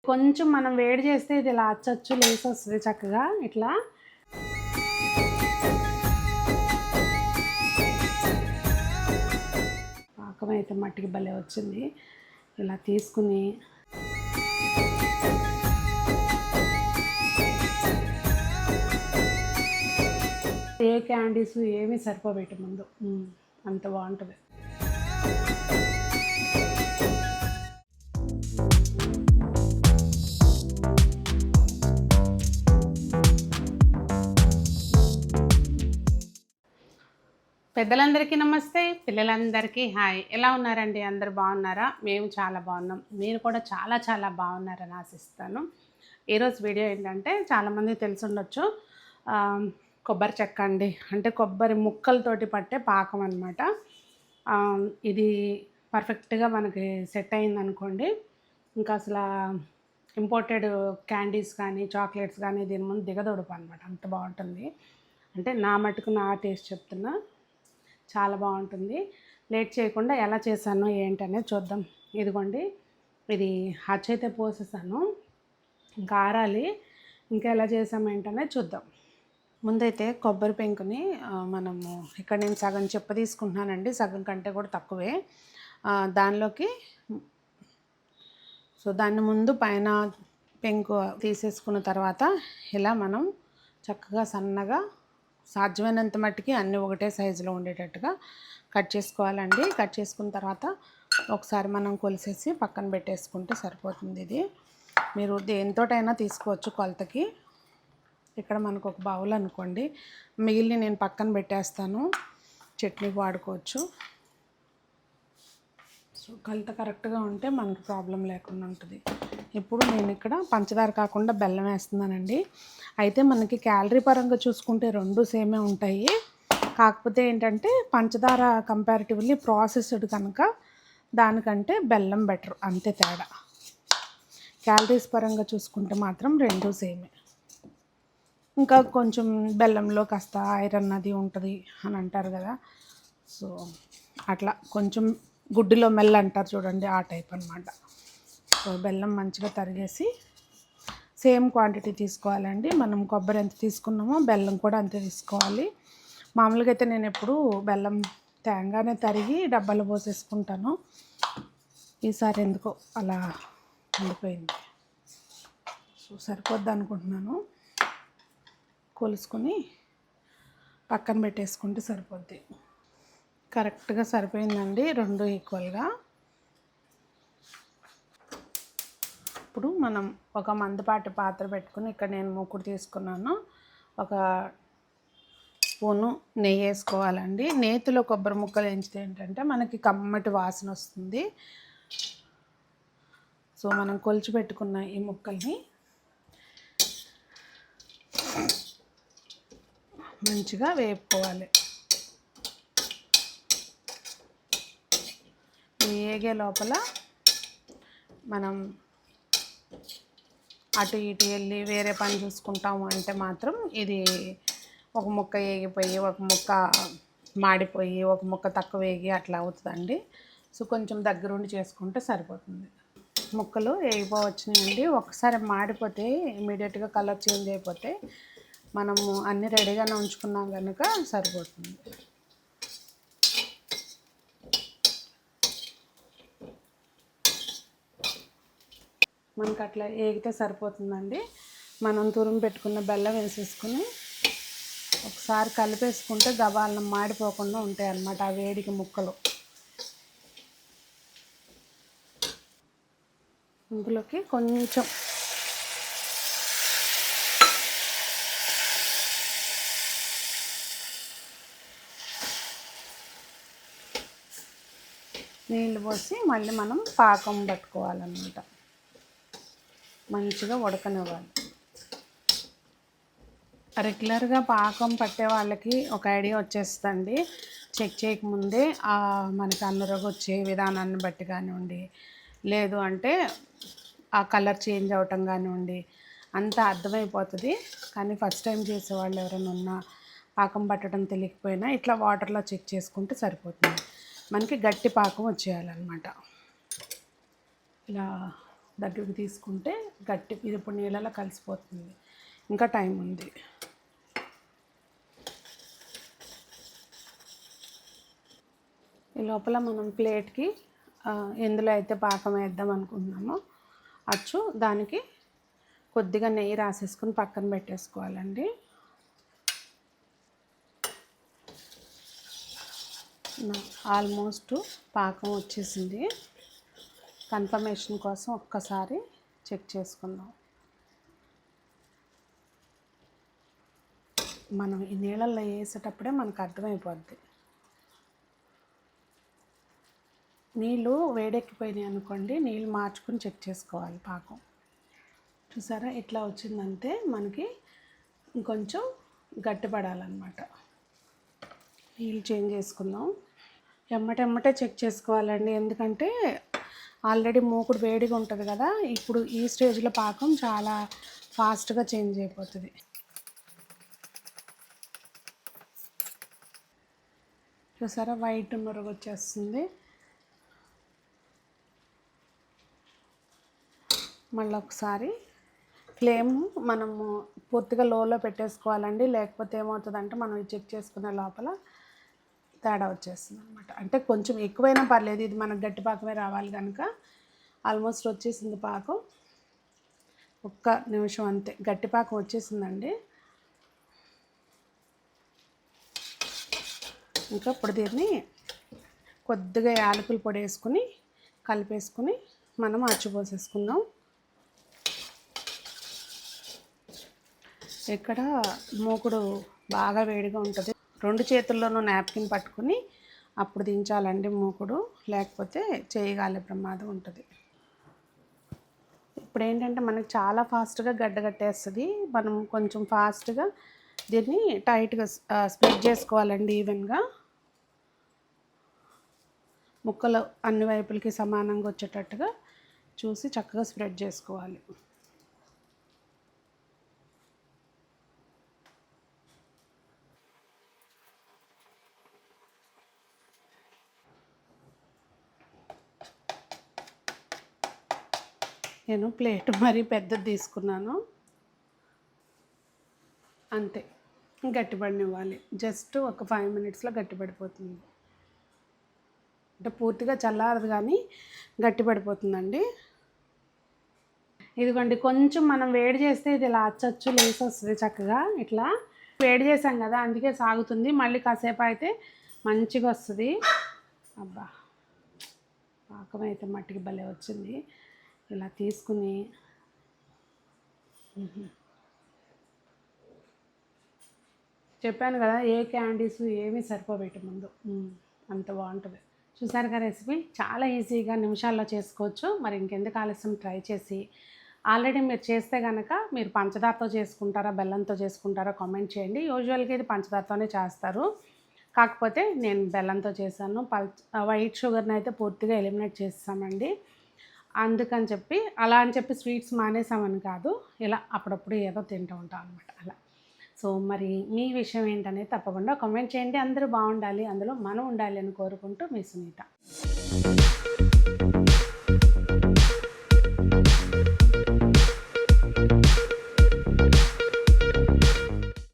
కొంచెం మనం వేడి చేస్తే ఇది ఇలా అచ్చచ్చు లేసి వస్తుంది చక్కగా. ఇట్లా పాకం అయితే మట్టికి భలే వచ్చింది. ఇలా తీసుకుని ఏ క్యాండీస్ ఏమీ సరిపోబెట్టి ముందు అంత బాగుంటుంది. పెద్దలందరికీ నమస్తే, పిల్లలందరికీ హాయ్. ఎలా ఉన్నారండి? అందరు బాగున్నారా? మేము చాలా బాగున్నాం. మీరు కూడా చాలా చాలా బాగున్నారని ఆశిస్తాను. ఈరోజు వీడియో ఏంటంటే చాలామంది తెలిసి ఉండొచ్చు, కొబ్బరి చెక్క అండి. అంటే కొబ్బరి ముక్కలతోటి పట్టే పాకం అనమాట. ఇది పర్ఫెక్ట్గా మనకి సెట్ అయిందనుకోండి, ఇంకా అసలు ఇంపోర్టెడ్ క్యాండీస్ కానీ చాక్లెట్స్ కానీ దీని ముందు దిగదొడుపు అనమాట. అంత బాగుంటుంది. అంటే నా మటుకు నా టేస్ట్ చెప్తున్నా, చాలా బాగుంటుంది. లేట్ చేయకుండా ఎలా చేశానో ఏంటనేది చూద్దాం. ఇదిగోండి, ఇది హచ్చైతే పోసేసాను, ఇంకా ఆరాలి. ఇంకా ఎలా చేసాము ఏంటనేది చూద్దాం. ముందైతే కొబ్బరి పెంకుని మనము ఇక్కడ నేను సగం చెప్ప తీసుకుంటున్నానండి, సగం కంటే కూడా తక్కువే. దానిలోకి దాన్ని ముందు పైన పెంకు తీసేసుకున్న తర్వాత ఇలా మనం చక్కగా సన్నగా సాధ్యమైనంత మట్టికి అన్నీ ఒకటే సైజులో ఉండేటట్టుగా కట్ చేసుకోవాలండి. కట్ చేసుకున్న తర్వాత ఒకసారి మనం కొలిసేసి పక్కన పెట్టేసుకుంటే సరిపోతుంది. ఇది మీరు దేనితోటైనా తీసుకోవచ్చు కొలతకి. ఇక్కడ మనకు ఒక బౌల్ అనుకోండి, మిగిలిన నేను పక్కన పెట్టేస్తాను, చట్నీకి వాడుకోవచ్చు. కొలత కరెక్ట్గా ఉంటే మనకు ప్రాబ్లం లేకుండా ఉంటుంది. ఇప్పుడు నేను ఇక్కడ పంచదార కాకుండా బెల్లం వేస్తున్నానండి. అయితే మనకి క్యాలరీ పరంగా చూసుకుంటే రెండు సేమే ఉంటాయి. కాకపోతే ఏంటంటే పంచదార కంపారిటివ్లీ ప్రాసెస్డ్ కనుక దానికంటే బెల్లం బెటర్, అంతే తేడా. క్యాలరీస్ పరంగా చూసుకుంటే మాత్రం రెండు సేమే. ఇంకా కొంచెం బెల్లంలో కాస్త ఐరన్ అది ఉంటుంది అని అంటారు కదా, సో అట్లా కొంచెం గుడ్డిలో మెల్ల అంటారు చూడండి, ఆ టైప్ అనమాట. సో బెల్లం మంచిగా తరిగేసి సేమ్ క్వాంటిటీ తీసుకోవాలండి. మనం కొబ్బరి ఎంత తీసుకున్నామో బెల్లం కూడా అంతే తీసుకోవాలి. మామూలుగా అయితే నేను ఎప్పుడు బెల్లం తేంగానే తరిగి డబ్బాలో పోసేసుకుంటాను. ఈసారి ఎందుకో అలా ఉండిపోయింది. సో సరిపోద్ది అనుకుంటున్నాను. కొలుసుకొని పక్కన పెట్టేసుకుంటే సరిపోద్ది. కరెక్ట్గా సరిపోయిందండి, రెండు ఈక్వల్గా. ఇప్పుడు మనం ఒక మందపాటి పాత్ర పెట్టుకుని, ఇక్కడ నేను మూకుడు తీసుకున్నాను, ఒక స్పూను నెయ్యి వేసుకోవాలండి. నేతిలో కొబ్బరి ముక్కలు వేయించితే ఏంటంటే మనకి కమ్మటి వాసన వస్తుంది. సో మనం కొలిచి పెట్టుకున్న ఈ ముక్కల్ని మంచిగా వేపుకోవాలి. వేగే లోపల మనం అటు ఇటు వెళ్ళి వేరే పని చూసుకుంటాము అంటే మాత్రం ఇది ఒక ముక్క వేగిపోయి, ఒక ముక్క మాడిపోయి, ఒక ముక్క తక్కువ వేగి అట్లా అవుతుందండి. సో కొంచెం దగ్గరుండి చేసుకుంటే సరిపోతుంది. ముక్కలు వేగిపోవచ్చినాయండి. ఒకసారి మాడిపోతే ఇమీడియట్గా కలర్ చేంజ్ అయిపోతే మనము అన్నీ రెడీగానే ఉంచుకున్నాం కనుక సరిపోతుంది. మనకు అట్లా వేగితే సరిపోతుందండి. మనం తురుము పెట్టుకున్న బెల్లం వేసేసుకుని ఒకసారి కలిపేసుకుంటే గబాలను మాడిపోకుండా ఉంటాయి అన్నమాట ఆ వేడికి ముక్కలు. ఇందులోకి కొంచెం నీళ్ళు పోసి మళ్ళీ మనం పాకం పట్టుకోవాలన్నమాట. మంచిగా ఉడకనివ్వాలి. రెగ్యులర్గా పాకం పట్టే వాళ్ళకి ఒక ఐడియా వచ్చేస్తుందండి. చెక్ చేయకముందే మనకి అనురగ వచ్చే విధానాన్ని బట్టి కానివ్వండి, లేదు అంటే ఆ కలర్ చేంజ్ అవ్వటం కానివ్వండి, అంతా అర్థమైపోతుంది. కానీ ఫస్ట్ టైం చేసేవాళ్ళు ఎవరైనా ఉన్నా, పాకం పట్టడం తెలియకపోయినా ఇట్లా వాటర్లో చెక్ చేసుకుంటే సరిపోతుంది. మనకి గట్టి పాకం వచ్చేయాలన్నమాట. ఇలా దగ్గరికి తీసుకుంటే గట్టి ఇది ఇప్పుడు నీళ్ళలో కలిసిపోతుంది. ఇంకా టైం ఉంది. ఈ లోపల మనం ప్లేట్కి ఎందులో అయితే పాకం వేద్దాం అనుకుంటున్నామో అచ్చు దానికి కొద్దిగా నెయ్యి రాసేసుకుని పక్కన పెట్టేసుకోవాలండి. ఆల్మోస్ట్ పాకం వచ్చేసింది. కన్ఫర్మేషన్ కోసం ఒక్కసారి చెక్ చేసుకుందాం. మనం ఈ నీళ్ళల్లో వేసేటప్పుడే మనకు అర్థమైపోద్ది. నీళ్ళు వేడెక్కిపోయినాయి అనుకోండి, నీళ్ళు మార్చుకుని చెక్ చేసుకోవాలి. పాకం చూసారా ఇట్లా వచ్చిందంటే మనకి ఇంకొంచెం గట్టిపడాలన్నమాట. నీళ్ళు చేంజ్ చేసుకుందాం. ఎమ్మటెమ్మటే చెక్ చేసుకోవాలండి, ఎందుకంటే ఆల్రెడీ మూకుడు వేడిగా ఉంటుంది కదా. ఇప్పుడు ఈ స్టేజ్లో పాకం చాలా ఫాస్ట్గా చేంజ్ అయిపోతుంది. చూసారా వైట్ నురుగు వచ్చేస్తుంది. మళ్ళీ ఒకసారి ఫ్లేమ్ మనము పూర్తిగా లోలో పెట్టేసుకోవాలండి, లేకపోతే ఏమవుతుందంటే మనం చెక్ చేసుకునే లోపల తేడా వచ్చేస్తుంది అనమాట. అంటే కొంచెం ఎక్కువైనా పర్లేదు, ఇది మనకు గట్టి పాకమే రావాలి కనుక. ఆల్మోస్ట్ వచ్చేసింది పాకం, ఒక్క నిమిషం అంతే గట్టి పాకం వచ్చేసిందండి. ఇంకా ఇప్పుడు దీన్ని కొద్దిగా యాలకుల పొడి వేసుకుని కలిపేసుకుని మనం అచ్చిపోసేసుకుందాం. ఇక్కడ మూకుడు బాగా వేడిగా ఉంటుంది. 2 చేతుల్లోనూ నాప్కిన్ పట్టుకుని అప్పుడు దించాలండి మూకుడు, లేకపోతే చేయగాలే ప్రమాదం ఉంటుంది. ఇప్పుడు ఏంటంటే మనకి చాలా ఫాస్ట్గా గడ్డగట్టేస్తుంది. మనం కొంచెం ఫాస్ట్గా దీన్ని టైట్గా స్ప్రెడ్ చేసుకోవాలండి. ఈవెన్గా ముక్కలు అన్ని వైపులకి సమానంగా వచ్చేటట్టుగా చూసి చక్కగా స్ప్రెడ్ చేసుకోవాలి. నేను ప్లేట్ మరీ పెద్దది తీసుకున్నాను, అంతే. గట్టిపడినివ్వాలి. జస్ట్ ఒక 5 మినిట్స్లో గట్టిపడిపోతుంది. అంటే పూర్తిగా చల్లారదు కానీ గట్టిపడిపోతుందండి. ఇదిగోండి, కొంచెం మనం వేడి చేస్తే ఇది ఇలా అచ్చచ్చు లేసి వస్తుంది చక్కగా. ఇట్లా వేడి చేసాం కదా, అందుకే సాగుతుంది. మళ్ళీ కాసేపు అయితే మంచిగా వస్తుంది. అబ్బా, పాకం అయితే మట్టికి భలే వచ్చింది. ఇలా తీసుకుని చెప్పాను కదా, ఏ క్యాండీస్ ఏమీ సరిపోబెట్టు ముందు, అంత బాగుంటుంది. చూసారు కదా రెసిపీ, చాలా ఈజీగా నిమిషాల్లో చేసుకోవచ్చు. మరి ఇంకెందుకు ఆలస్యం, ట్రై చేసి ఆల్రెడీ మీరు చేస్తే కనుక మీరు పంచదారతో చేసుకుంటారా బెల్లంతో చేసుకుంటారా కామెంట్ చేయండి. యూజువల్గా ఇది పంచదారతోనే చేస్తారు, కాకపోతే నేను బెల్లంతో చేశాను. వైట్ షుగర్ని అయితే పూర్తిగా ఎలిమినేట్ చేస్తామండి. అందుకని చెప్పి అలా అని చెప్పి స్వీట్స్ మానేసామని కాదు, ఇలా అప్పుడప్పుడు ఏదో తింటూ ఉంటాం అనమాట అలా. సో మరి మీ విషయం ఏంటనేది తప్పకుండా కామెంట్ చేయండి. అందరూ బాగుండాలి, అందులో మనం ఉండాలి అని కోరుకుంటూ మీ సునీత.